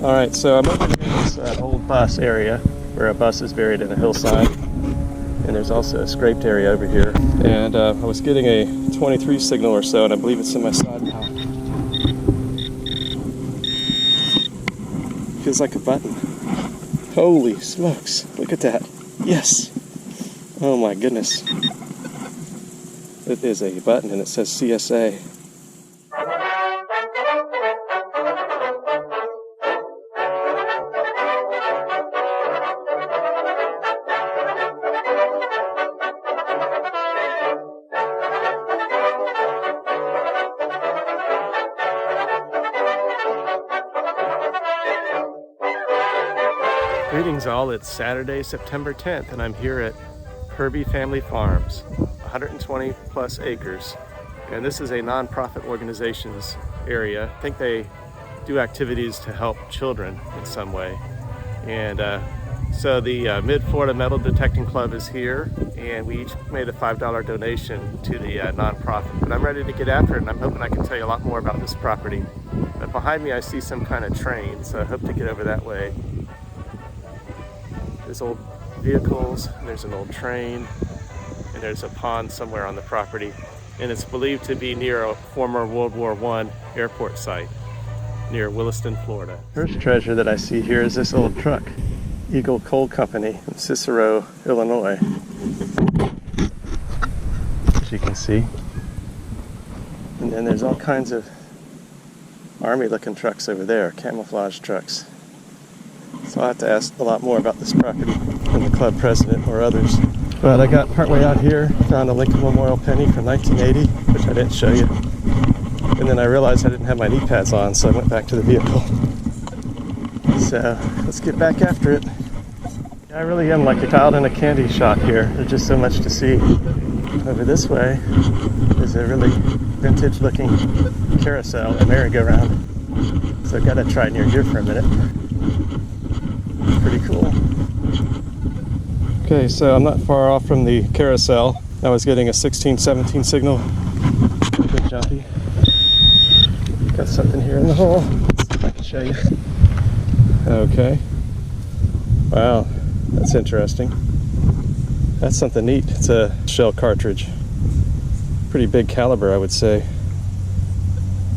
Alright, so I'm over here in this old bus area where a bus is buried in a hillside. And there's also a scraped area over here. And I was getting a 23 signal or so, and I believe it's in my side power. Feels like a button. Holy smokes, look at that. Yes! Oh my goodness. It is a button and it says CSA. Greetings all, it's Saturday, September 10th, and I'm here at Kirby Family Farms, 120 plus acres. And this is a non-profit organization's area. I think they do activities to help children in some way. And so the Mid-Florida Metal Detecting Club is here, and we each made a $5 donation to the non-profit. But I'm ready to get after it, and I'm hoping I can tell you a lot more about this property. But behind me I see some kind of train, so I hope to get over that way. There's old vehicles, and there's an old train, and there's a pond somewhere on the property. And it's believed to be near a former World War I airport site near Williston, Florida. First treasure that I see here is this old truck. Eagle Coal Company in Cicero, Illinois. As you can see. And then there's all kinds of army-looking trucks over there, camouflage trucks. So I'll have to ask a lot more about this property from the club president or others. But I got partway out here, found a Lincoln Memorial penny from 1980, which I didn't show you. And then I realized I didn't have my knee pads on, so I went back to the vehicle. So let's get back after it. I really am like a child in a candy shop here. There's just so much to see. Over this way is a really vintage looking carousel, a merry-go-round. So I've got to try near here for a minute. Pretty cool. Okay, so I'm not far off from the carousel. I was getting a 16-17 signal. Good jumpy. Got something here in the hole. Let's see if I can show you. Okay. Wow, that's interesting. That's something neat. It's a shell cartridge. Pretty big caliber, I would say.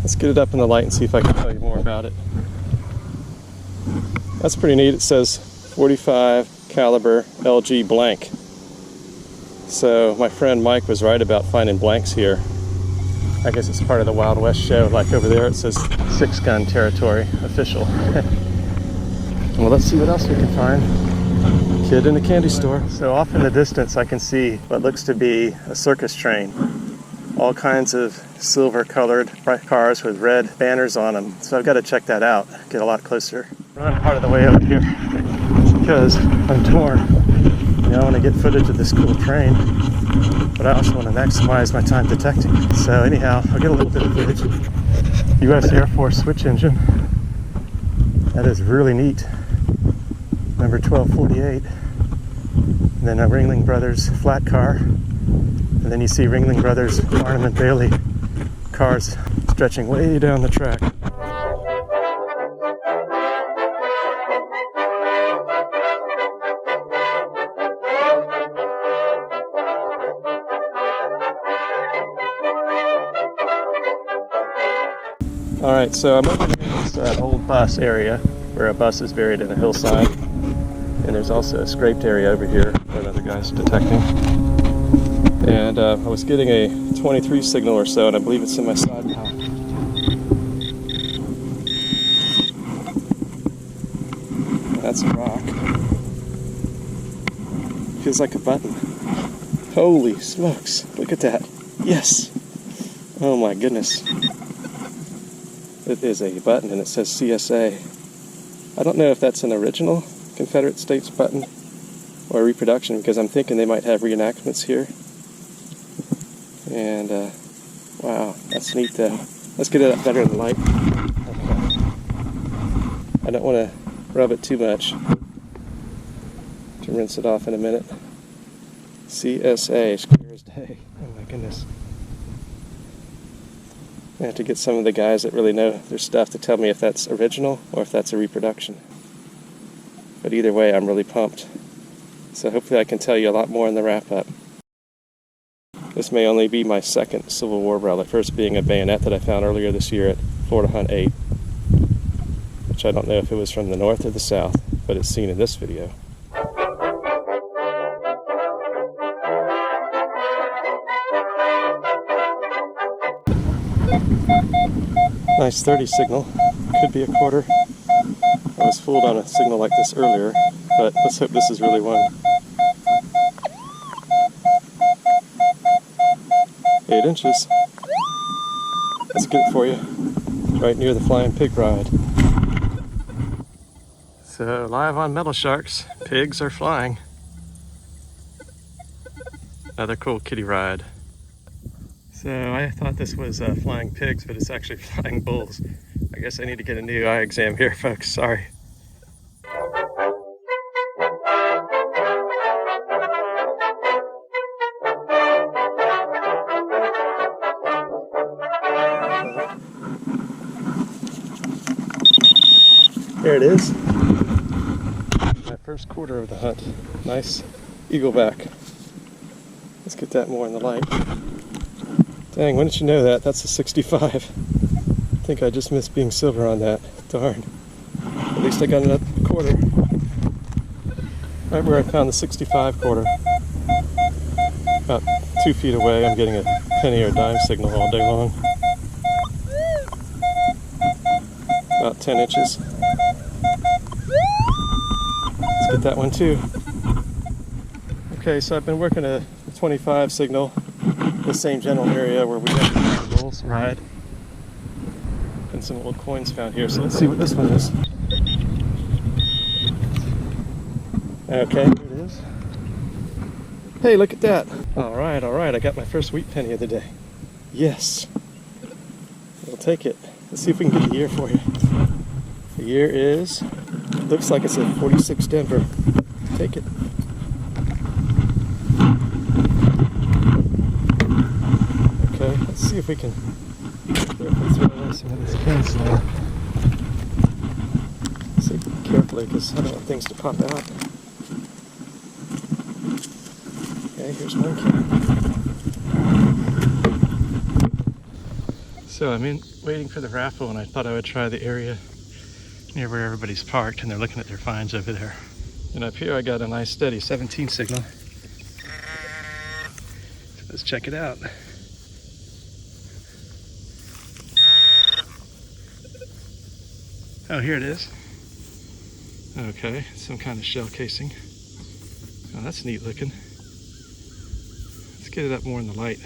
Let's get it up in the light and see if I can tell you more about it. That's pretty neat. It says 45 caliber LG blank. So my friend Mike was right about finding blanks here. I guess it's part of the Wild West show. Like over there it says 6-gun territory official. Well, let's see what else we can find. Kid in a candy store. So off in the distance I can see what looks to be a circus train. All kinds of silver colored cars with red banners on them. So I've got to check that out, get a lot closer. Run part of the way over here because I'm torn. You know, I want to get footage of this cool train, but I also want to maximize my time detecting. So anyhow, I'll get a little bit of footage. U.S. Air Force switch engine. That is really neat. Number 1248. And then a Ringling Brothers flat car. And then you see Ringling Brothers Barnum and Bailey cars stretching way down the track. Alright, so I'm over here in this old bus area where a bus is buried in a hillside. And there's also a scraped area over here where another guy's detecting. And I was getting a 23 signal or so, and I believe it's in my side power. That's a rock. Feels like a button. Holy smokes, look at that. Yes! Oh my goodness. It is a button and it says CSA. I don't know if that's an original Confederate States button or a reproduction, because I'm thinking they might have reenactments here. And wow, that's neat though. Let's get it up better in the light. Okay. I don't want to rub it too much to rinse it off in a minute. CSA, clear as day. Oh my goodness. I have to get some of the guys that really know their stuff to tell me if that's original or if that's a reproduction. But either way, I'm really pumped. So hopefully I can tell you a lot more in the wrap-up. This may only be my second Civil War relic, first being a bayonet that I found earlier this year at Florida Hunt 8, which I don't know if it was from the north or the south, but it's seen in this video. Nice 30 signal, could be a quarter. I was fooled on a signal like this earlier, but let's hope this is really one. 8 inches. That's good for you. Right near the flying pig ride. So live on Metal Sharks, pigs are flying. Another cool kitty ride. So I thought this was flying pigs, but it's actually flying bulls. I guess I need to get a new eye exam here, folks. Sorry. There it is. My first quarter of the hunt. Nice eagleback. Let's get that more in the light. Dang, when did you know that? That's a 65. I think I just missed being silver on that. Darn. At least I got another quarter. Right where I found the 65 quarter. About 2 feet away, I'm getting a penny or dime signal all day long. About 10 inches. Let's get that one too. Okay, so I've been working a 25 signal, the same general area where we have the bulls ride. And some old coins found here, so let's see what this one is. Okay, here it is. Hey, look at that. All right, I got my first wheat penny of the day. Yes. We'll take it. Let's see if we can get the year for you. The year is, looks like it's a 46 Denver. Take it. Okay, let's see if we can throw away some of these pins now. See carefully, because I don't want things to pop out. Okay, here's one can. So I'm waiting for the raffle, and I thought I would try the area near where everybody's parked, and they're looking at their finds over there. And up here I got a nice steady 17 signal. So let's check it out. Oh, here it is. Okay, some kind of shell casing. Oh, that's neat looking. Let's get it up more in the light.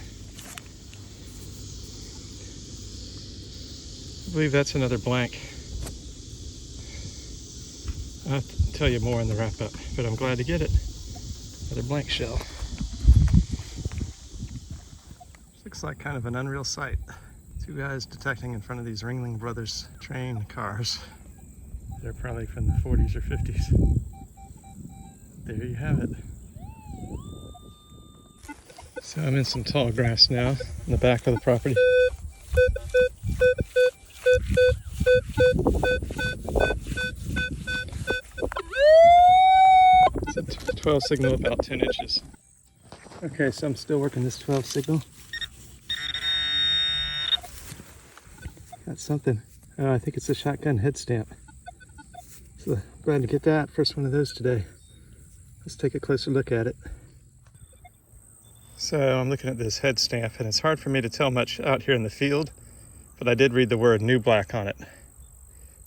I believe that's another blank. I'll have to tell you more in the wrap-up, but I'm glad to get it. Another blank shell. This looks like kind of an unreal sight. 2 guys detecting in front of these Ringling Brothers train cars. They're probably from the 40s or 50s. There you have it. So I'm in some tall grass now in the back of the property. It's a 12 signal, about 10 inches. Okay, so I'm still working this 12 signal. Got something. Oh, I think it's a shotgun head stamp. So glad to get that. First one of those today. Let's take a closer look at it. So I'm looking at this head stamp, and it's hard for me to tell much out here in the field, but I did read the word new black on it.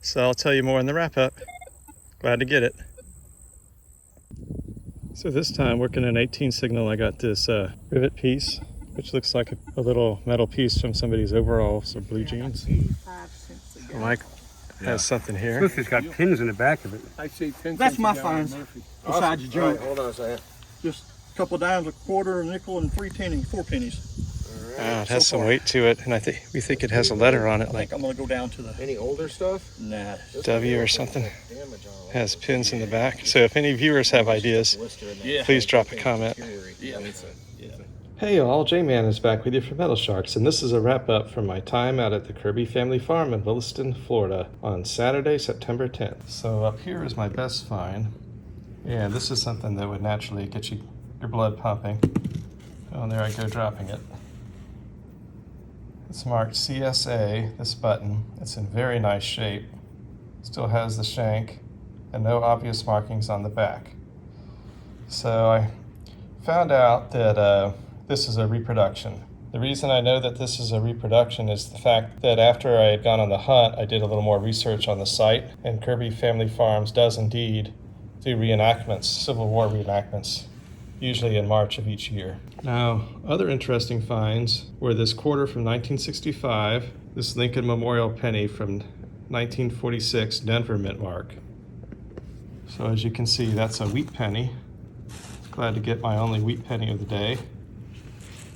So I'll tell you more in the wrap-up. Glad to get it. So this time, working an 18 signal, I got this rivet piece, which looks like a little metal piece from somebody's overalls or blue jeans. Mike has something here. It's got pins in the back of it. I see pins. That's my finds. Besides the junk. Hold on a second. Just a couple of dimes, a quarter, a nickel, and 4 pennies. It has some weight to it, and we think it has a letter on it, I like think I'm gonna go down to the Any older stuff? nah. W or something. It has pins in the back. So if any viewers have ideas, Yeah. please drop a comment. Yeah. Hey y'all, J-Man is back with you from Metal Sharks, and this is a wrap-up from my time out at the Kirby Family Farm in Williston, Florida on Saturday, September 10th. So up here is my best find, and this is something that would naturally get your blood pumping. Oh, and there I go dropping it. It's marked CSA, this button. It's in very nice shape. Still has the shank and no obvious markings on the back. So I found out that this is a reproduction. The reason I know that this is a reproduction is the fact that after I had gone on the hunt, I did a little more research on the site, and Kirby Family Farms does indeed do reenactments, Civil War reenactments, usually in March of each year. Now, other interesting finds were this quarter from 1965, this Lincoln Memorial penny from 1946 Denver mint mark. So as you can see, that's a wheat penny. Glad to get my only wheat penny of the day.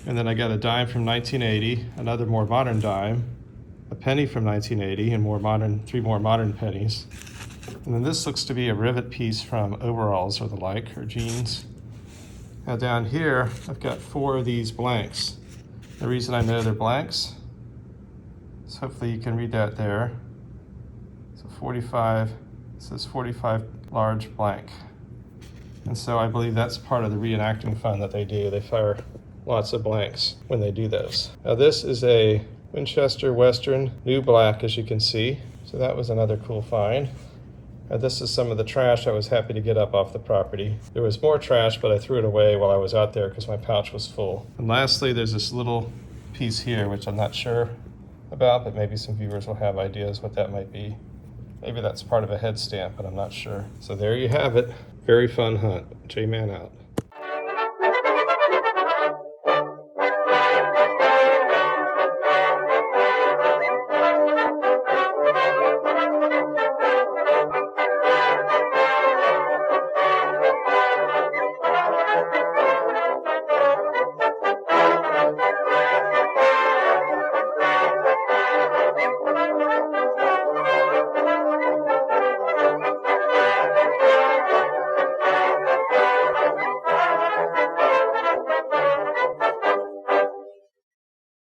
And then I got a dime from 1980, another more modern dime, a penny from 1980, and three more modern pennies. And then this looks to be a rivet piece from overalls or the like, or jeans. Now down here, I've got 4 of these blanks. The reason I know they're blanks is hopefully you can read that there. So 45, it says 45 large blank. And so I believe that's part of the reenacting fun that they do. They fire lots of blanks when they do those. Now this is a Winchester Western new black, as you can see. So that was another cool find. Now this is some of the trash I was happy to get up off the property. There was more trash, but I threw it away while I was out there because my pouch was full. And lastly, there's this little piece here, which I'm not sure about, but maybe some viewers will have ideas what that might be. Maybe that's part of a head stamp, but I'm not sure. So there you have it. Very fun hunt. J-Man out.